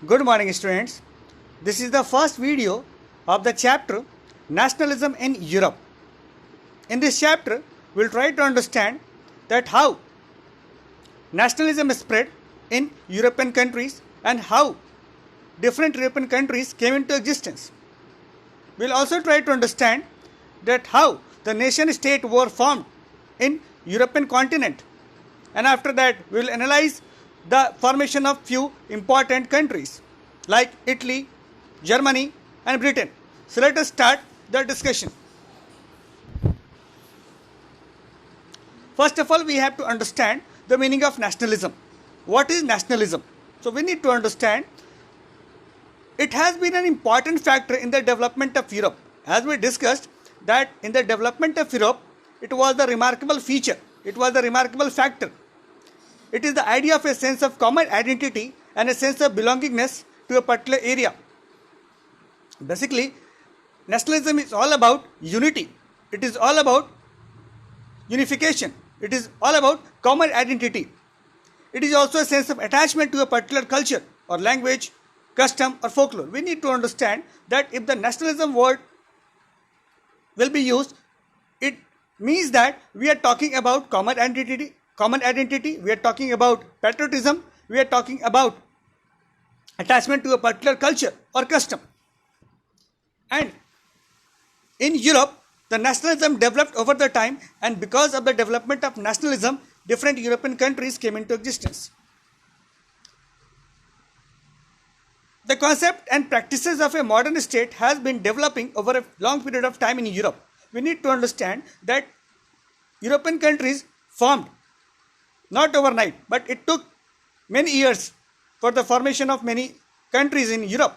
Good morning, students. This is the first video of the chapter Nationalism in Europe. In this chapter, we'll try to understand that how nationalism spread in European countries and how different European countries came into existence. We'll also try to understand that how the nation state were formed in European continent, and after that we will analyze the formation of few important countries like Italy, Germany and Britain. So let us start the discussion. First of all, we have to understand the meaning of nationalism. What is nationalism? So we need to understand it has been an important factor in the development of Europe. As we discussed that in the development of Europe, it was the remarkable feature, it was the remarkable factor. It is the idea of a sense of common identity and a sense of belongingness to a particular area. Basically, nationalism is all about unity. It is all about unification. It is all about common identity. It is also a sense of attachment to a particular culture or language, custom or folklore. We need to understand that if the nationalism word will be used, it means that we are talking about common identity, we are talking about patriotism, we are talking about attachment to a particular culture or custom. And in Europe, the nationalism developed over the time, and because of the development of nationalism, different European countries came into existence. The concept and practices of a modern state has been developing over a long period of time in Europe. We need to understand that European countries formed not overnight, but it took many years for the formation of many countries in Europe.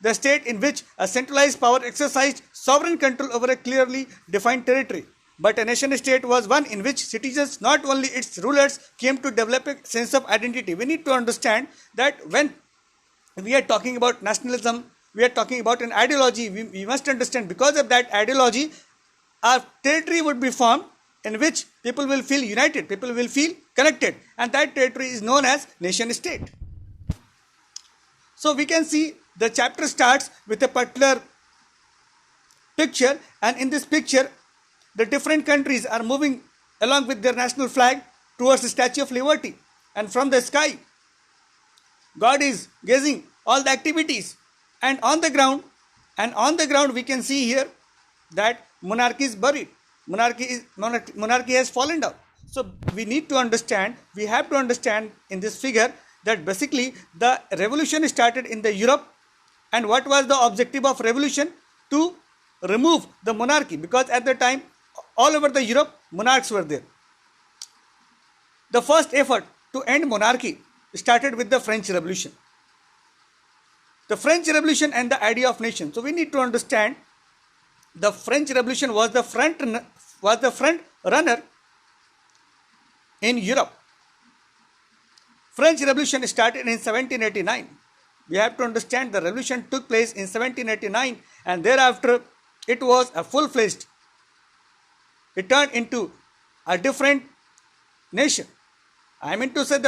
The state in which a centralized power exercised sovereign control over a clearly defined territory. But a nation state was one in which citizens, not only its rulers, came to develop a sense of identity. We need to understand that when we are talking about nationalism, we are talking about an ideology. We must understand because of that ideology, our territory would be formed in which people will feel united, people will feel connected, and that territory is known as nation state. So we can see the chapter starts with a particular picture, and in this picture the different countries are moving along with their national flag towards the Statue of Liberty, and from the sky God is gazing all the activities, and on the ground we can see here that monarchy is buried. Monarchy has fallen down. So we need to understand, we have to understand in this figure that basically the revolution started in the Europe, and what was the objective of revolution? To remove the monarchy, because at the time all over the Europe monarchs were there. The first effort to end monarchy started with the French Revolution. The French Revolution and the idea of nation. So we need to understand the French Revolution was the front runner in Europe. French Revolution started in 1789. We have to understand the revolution took place in 1789, and thereafter it was a full-fledged. It turned into a different nation. I mean to say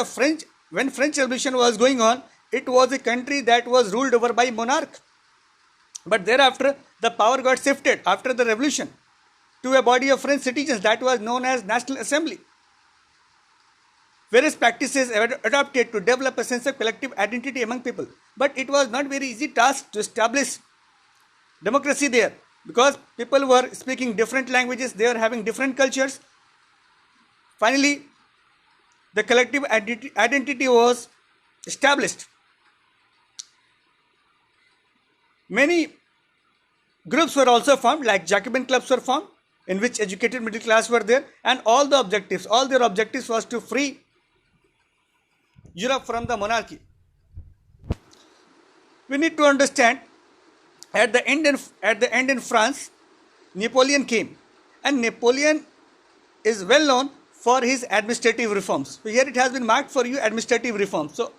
when French Revolution was going on, it was a country that was ruled over by monarch. But thereafter the power got shifted after the revolution to a body of French citizens that was known as National Assembly. Various practices were adopted to develop a sense of collective identity among people. But it was not very easy task to establish democracy there, because people were speaking different languages, they were having different cultures. Finally, the collective identity was established. Many groups were also formed, like Jacobin clubs were formed, in which educated middle class were there, and all their objectives was to free Europe from the monarchy. We need to understand at the end in France, Napoleon came, and Napoleon is well known for his administrative reforms. So here it has been marked for you, administrative reforms. So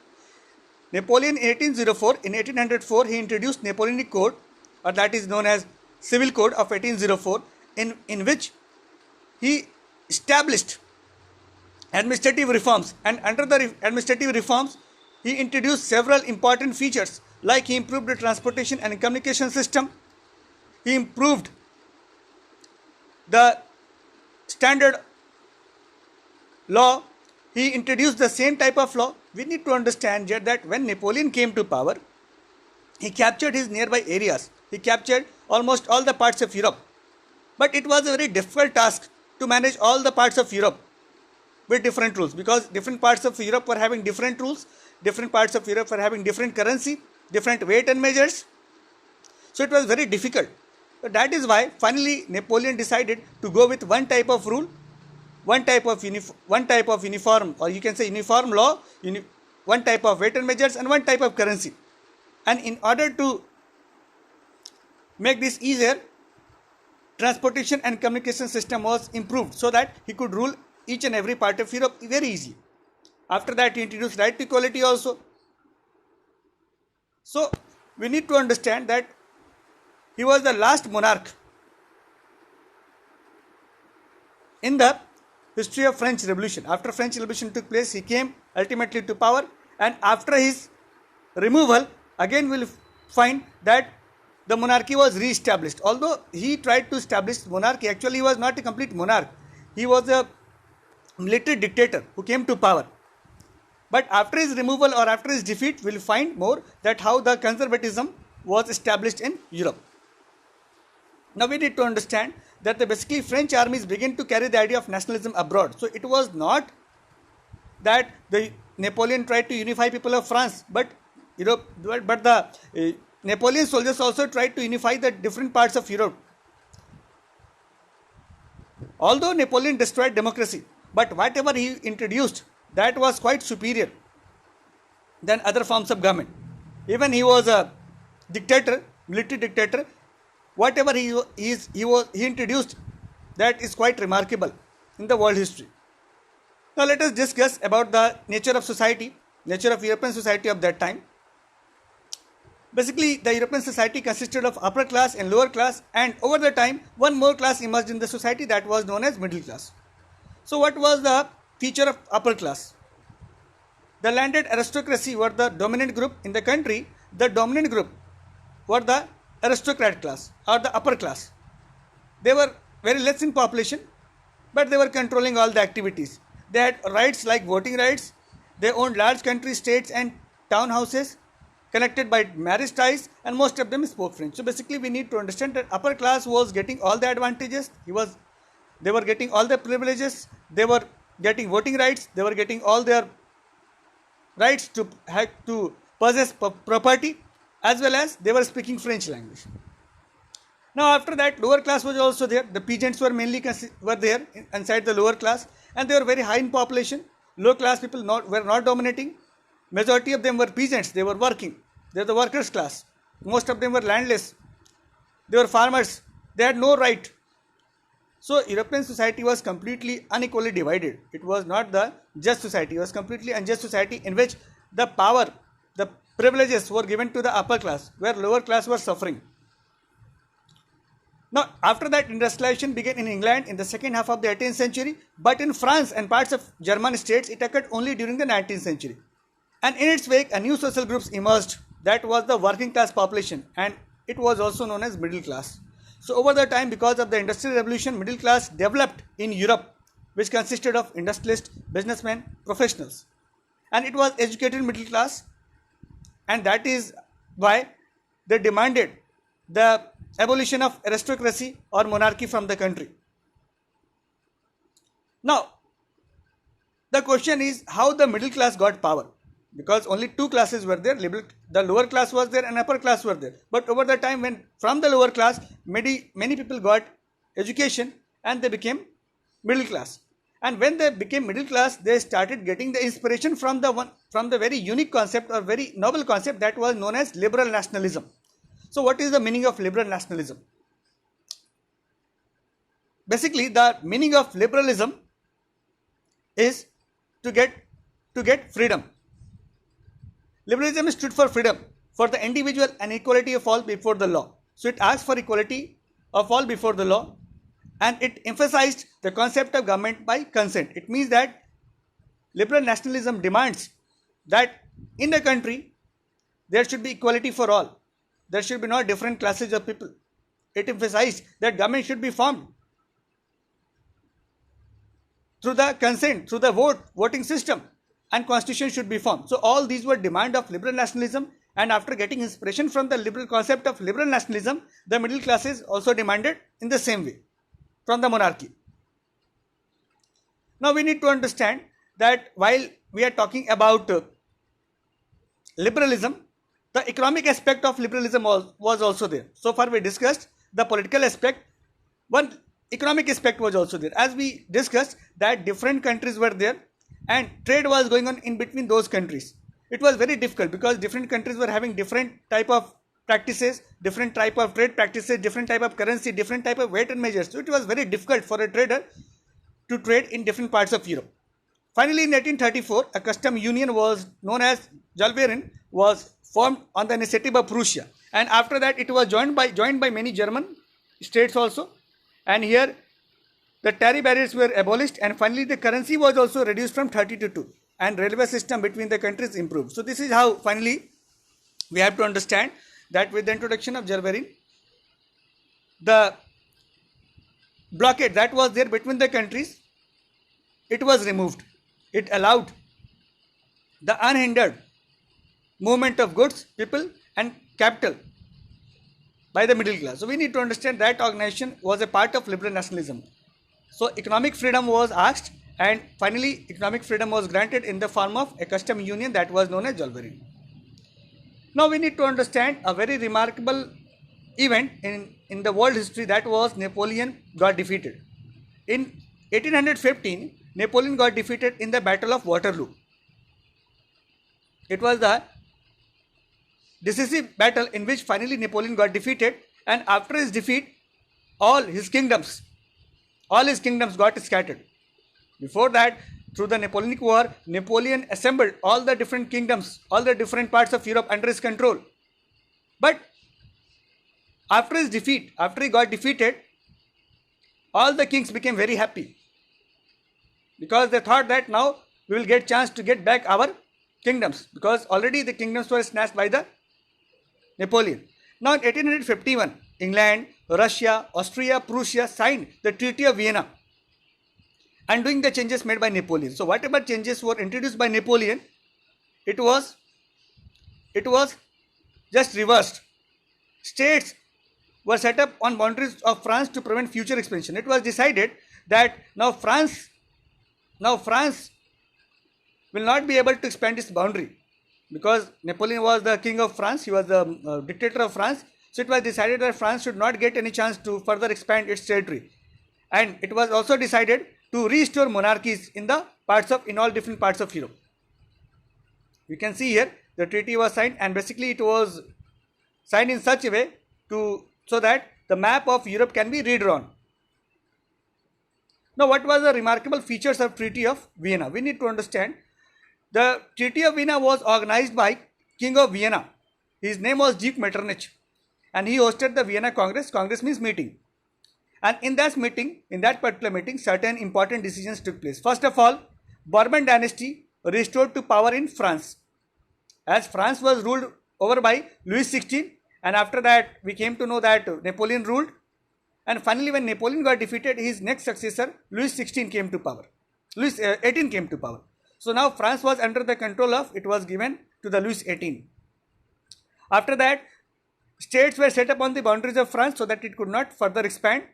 Napoleon in 1804, he introduced Napoleonic Code, or that is known as Civil Code of 1804, in which he established administrative reforms, and under the administrative reforms he introduced several important features, like he improved the transportation and communication system, he improved the standard law, he introduced the same type of law. We need to understand here that when Napoleon came to power, he captured his nearby areas. He captured almost all the parts of Europe. But it was a very difficult task to manage all the parts of Europe with different rules, because different parts of Europe were having different rules, different parts of Europe were having different currency, different weight and measures. So it was very difficult. So that is why finally Napoleon decided to go with one type of rule, one type of uniform, or you can say uniform law, one type of weight and measures, and one type of currency. And in order to make this easier, transportation and communication system was improved so that he could rule each and every part of Europe very easily. After that, he introduced right to equality also. So we need to understand that he was the last monarch in the history of French Revolution. After French Revolution took place, he came ultimately to power, and after his removal, again we will find that the monarchy was re-established. Although he tried to establish monarchy, actually he was not a complete monarch. He was a military dictator who came to power. But after his removal or after his defeat, we will find more that how the conservatism was established in Europe. Now we need to understand that basically French armies began to carry the idea of nationalism abroad. So it was not that the Napoleon tried to unify people of France, but the Napoleon soldiers also tried to unify the different parts of Europe. Although Napoleon destroyed democracy, but whatever he introduced, that was quite superior than other forms of government. Even he was a dictator, military dictator. Whatever he introduced, that is quite remarkable in the world history. Now let us discuss about the nature of society, nature of European society of that time. Basically, the European society consisted of upper class and lower class, and over the time, one more class emerged in the society, that was known as middle class. So what was the feature of upper class? The landed aristocracy were the dominant group in the country. The dominant group were the aristocrat class or the upper class. They were very less in population, but they were controlling all the activities. They had rights like voting rights. They owned large country estates and townhouses connected by marriage ties, and most of them spoke French. So basically we need to understand that upper class was getting all the advantages. They were getting all the privileges. They were getting voting rights. They were getting all their rights to possess property, as well as they were speaking French language. Now after that, lower class was also there. The peasants were mainly there inside the lower class, and they were very high in population. Low class people were not dominating. Majority of them were peasants. They were working. They were the workers class. Most of them were landless. They were farmers. They had no right. So European society was completely unequally divided. It was not the just society. It was completely unjust society in which the power, the privileges were given to the upper class, where lower class were suffering. Now after that, industrialization began in England in the second half of the 18th century, but in France and parts of German states it occurred only during the 19th century. And in its wake, a new social groups emerged, that was the working class population, and it was also known as middle class. So over the time, because of the industrial revolution, middle class developed in Europe, which consisted of industrialists, businessmen, professionals, and it was educated middle class, and that is why they demanded the abolition of aristocracy or monarchy from the country. Now the question is how the middle class got power, because only two classes were there. The lower class was there and upper class were there. But over the time, when from the lower class, many people got education and they became middle class. And when they became middle class, they started getting the inspiration from the very unique concept or very noble concept that was known as liberal nationalism. So what is the meaning of liberal nationalism? Basically, the meaning of liberalism is to get freedom. Liberalism stood for freedom for the individual and equality of all before the law. So it asks for equality of all before the law, and it emphasized the concept of government by consent. It means that liberal nationalism demands that in a country, there should be equality for all. There should be no different classes of people. It emphasized that government should be formed through the consent, through the voting system, and constitution should be formed. So all these were demand of liberal nationalism, and after getting inspiration from the liberal concept of liberal nationalism, the middle classes also demanded in the same way from the monarchy. Now we need to understand that while we are talking about liberalism, the economic aspect of liberalism was also there. So far we discussed the political aspect. One economic aspect was also there. As we discussed that different countries were there and trade was going on in between those countries. It was very difficult because different countries were having different type of practices, different type of trade practices, different type of currency, different type of weight and measures. So it was very difficult for a trader to trade in different parts of Europe. Finally, in 1834, a custom union was known as Zollverein was formed on the initiative of Prussia, and after that it was joined by many German states also. And here the tariff barriers were abolished, and finally the currency was also reduced from 30 to 2, and railway system between the countries improved. So this is how finally we have to understand that with the introduction of Zollverein, the blockade that was there between the countries, it was removed. It allowed the unhindered movement of goods, people and capital by the middle class. So we need to understand that organization was a part of liberal nationalism. So economic freedom was asked, and finally economic freedom was granted in the form of a custom union that was known as Zollverein. Now we need to understand a very remarkable event in the world history, that was Napoleon got defeated. In 1815, Napoleon got defeated in the Battle of Waterloo. It was the decisive battle in which finally Napoleon got defeated, and after his defeat, all his kingdoms got scattered. Before that, through the Napoleonic War, Napoleon assembled all the different kingdoms, all the different parts of Europe under his control. But after his defeat, after he got defeated, all the kings became very happy, because they thought that now we will get chance to get back our kingdoms, because already the kingdoms were snatched by the Napoleon. Now in 1851, England, Russia, Austria, Prussia signed the Treaty of Vienna, undoing the changes made by Napoleon. So whatever changes were introduced by Napoleon, it was just reversed. States were set up on boundaries of France to prevent future expansion. It was decided that now France will not be able to expand its boundary, because Napoleon was the king of France, he was the dictator of France. So it was decided that France should not get any chance to further expand its territory. And it was also decided to restore monarchies in all different parts of Europe. You can see here the treaty was signed, and basically it was signed in such a way so that the map of Europe can be redrawn. Now, what was the remarkable features of Treaty of Vienna? We need to understand the Treaty of Vienna was organized by King of Vienna. His name was Duke Metternich, and he hosted the Vienna Congress. Congress means meeting. And in that particular meeting, certain important decisions took place. First of all, Bourbon dynasty restored to power in France, as France was ruled over by Louis XVI, and after that we came to know that Napoleon ruled, and finally when Napoleon got defeated, his next successor Louis XVIII came to power. Louis XVIII came to power. So now France was under the control of, it was given to the Louis XVIII. After that, states were set up on the boundaries of France so that it could not further expand,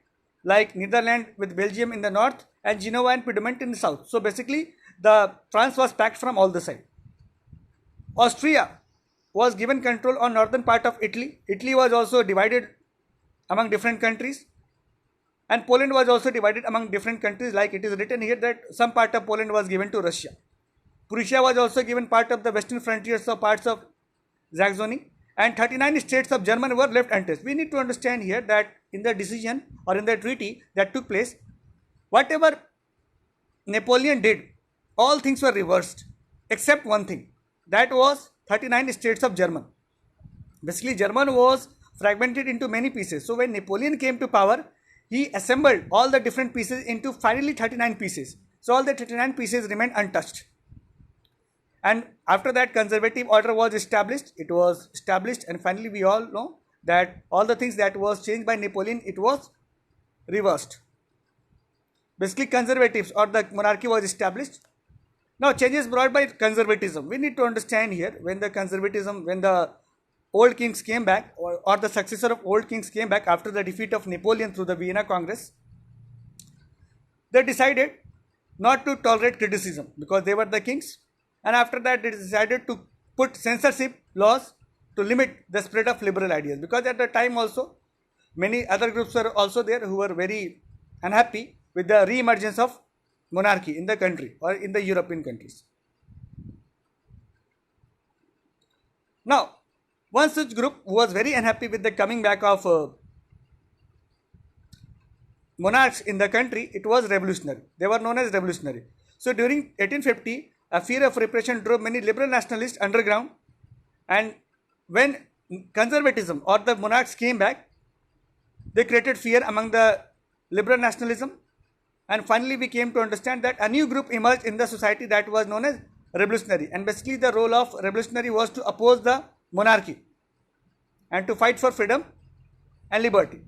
like Netherlands with Belgium in the north and Genoa and Piedmont in the south. So basically the France was packed from all the sides. Austria was given control on northern part of Italy. Italy was also divided among different countries, and Poland was also divided among different countries, like it is written here that some part of Poland was given to Russia. Prussia was also given part of the western frontiers of parts of Saxony, and 39 states of Germany were left untouched. We need to understand here that in the decision or in the treaty that took place, whatever Napoleon did, all things were reversed except one thing, that was 39 states of Germany. Basically, Germany was fragmented into many pieces. So when Napoleon came to power, he assembled all the different pieces into finally 39 pieces. So all the 39 pieces remained untouched. And after that, conservative order was established. It was established, and finally we all know that all the things that was changed by Napoleon, it was reversed. Basically, conservatives or the monarchy was established. Now, changes brought by conservatism. We need to understand here, when the old kings came back, or the successor of old kings came back after the defeat of Napoleon through the Vienna Congress, they decided not to tolerate criticism because they were the kings, and after that they decided to put censorship laws to limit the spread of liberal ideas, because at the time also many other groups were also there who were very unhappy with the re-emergence of monarchy in the country or in the European countries. Now, one such group who was very unhappy with the coming back of monarchs in the country, it was revolutionary. They were known as revolutionary. So during 1850, a fear of repression drove many liberal nationalists underground, and when conservatism or the monarchs came back, they created fear among the liberal nationalism, and finally we came to understand that a new group emerged in the society that was known as revolutionary, and basically the role of revolutionary was to oppose the monarchy and to fight for freedom and liberty.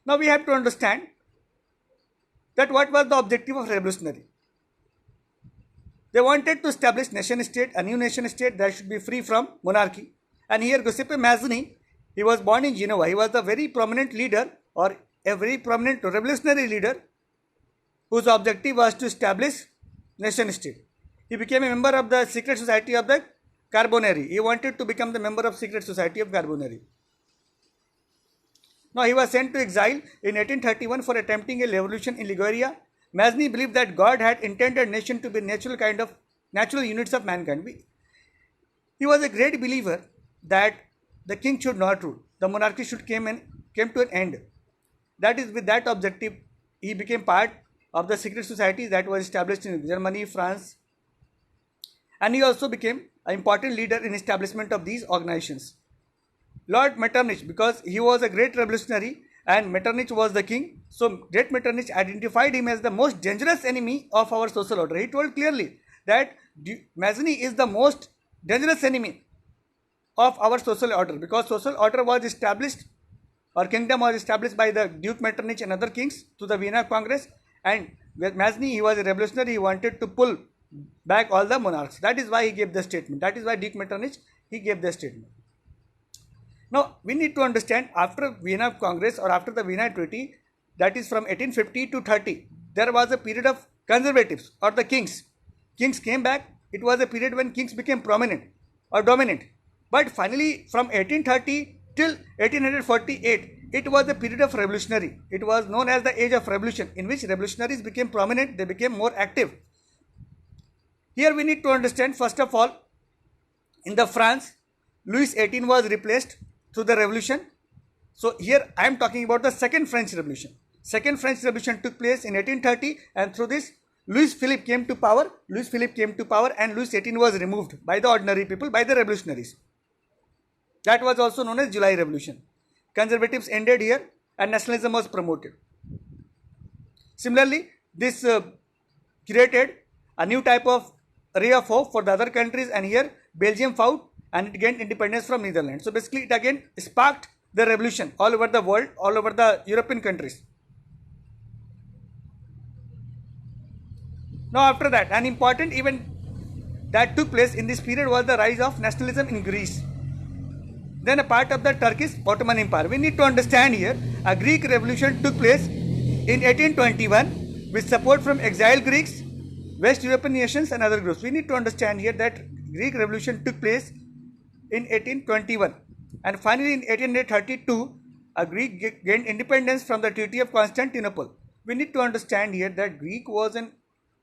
Now we have to understand that what was the objective of revolutionary. They wanted to establish nation state, a new nation state that should be free from monarchy. And here Giuseppe Mazzini, he was born in Genoa. He was a very prominent leader, or a very prominent revolutionary leader, whose objective was to establish nation state. He became a member of the secret society of the Carbonari. He wanted to become the member of secret society of Carbonari. Now he was sent to exile in 1831 for attempting a revolution in Liguria. Mazzini believed that God had intended nation to be natural units of mankind. He was a great believer that the king should not rule. The monarchy should came to an end. That is, with that objective, he became part of the secret society that was established in Germany, France, and he also became an important leader in establishment of these organizations. Lord Metternich, because he was a great revolutionary and Metternich was the king, so great Metternich identified him as the most dangerous enemy of our social order. He told clearly that Mazzini is the most dangerous enemy of our social order, because social order was established, or kingdom was established by the Duke Metternich and other kings to the Vienna Congress, and with Mazzini, he was a revolutionary. He wanted to pull back all the monarchs. That is why he gave the statement. That is why Duke Metternich, he gave the statement. Now, we need to understand, after Vienna Congress or after the Vienna Treaty, that is from 1850 to 30, there was a period of conservatives or the kings. Kings came back. It was a period when kings became prominent or dominant. But finally, from 1830 till 1848, it was a period of revolutionary. It was known as the age of revolution, in which revolutionaries became prominent, they became more active. Here we need to understand, first of all, in the France, Louis XVIII was replaced through the revolution. So here I am talking about the Second French Revolution. Second French Revolution took place in 1830, and through this Louis Philippe came to power. And Louis XVIII was removed by the ordinary people, by the revolutionaries. That was also known as July Revolution. Conservatives ended here and nationalism was promoted. Similarly, this created a new type of ray of hope for the other countries, and here Belgium fought and it gained independence from Netherlands. So basically it again sparked the revolution all over the world, all over the European countries. Now after that, an important event that took place in this period was the rise of nationalism in Greece. Then a part of the Turkish Ottoman Empire. We need to understand here, a Greek revolution took place in 1821 with support from exiled Greeks, West European nations and other groups. We need to understand here that Greek revolution took place in 1821, and finally in 1832 a Greek gained independence from the Treaty of Constantinople. We need to understand here that Greek was a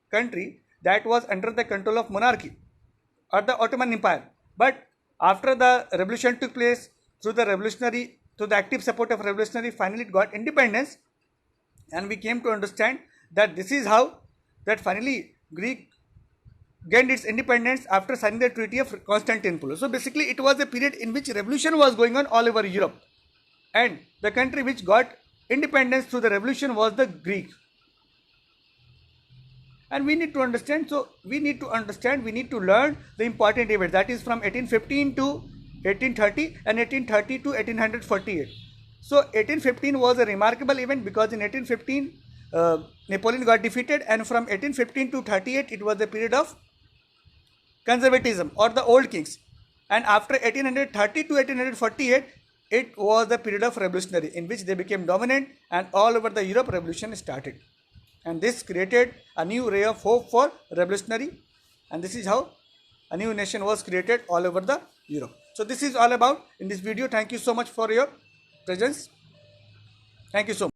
country that was under the control of monarchy or the Ottoman Empire, but after the revolution took place, through the active support of revolutionary, finally it got independence, and we came to understand that this is how that finally Greek gained its independence after signing the Treaty of Constantinople. So basically it was a period in which revolution was going on all over Europe, and the country which got independence through the revolution was the Greek. And we need to understand, we need to learn the important events, that is from 1815 to 1830 and 1830 to 1848. So 1815 was a remarkable event because in 1815 Napoleon got defeated, and from 1815 to 38 it was a period of conservatism or the old kings, and after 1830 to 1848 it was the period of revolutionary in which they became dominant, and all over the Europe revolution started, and this created a new ray of hope for revolutionary, and this is how a new nation was created all over the Europe. So this is all about in this video. Thank you so much for your presence. Thank you so much.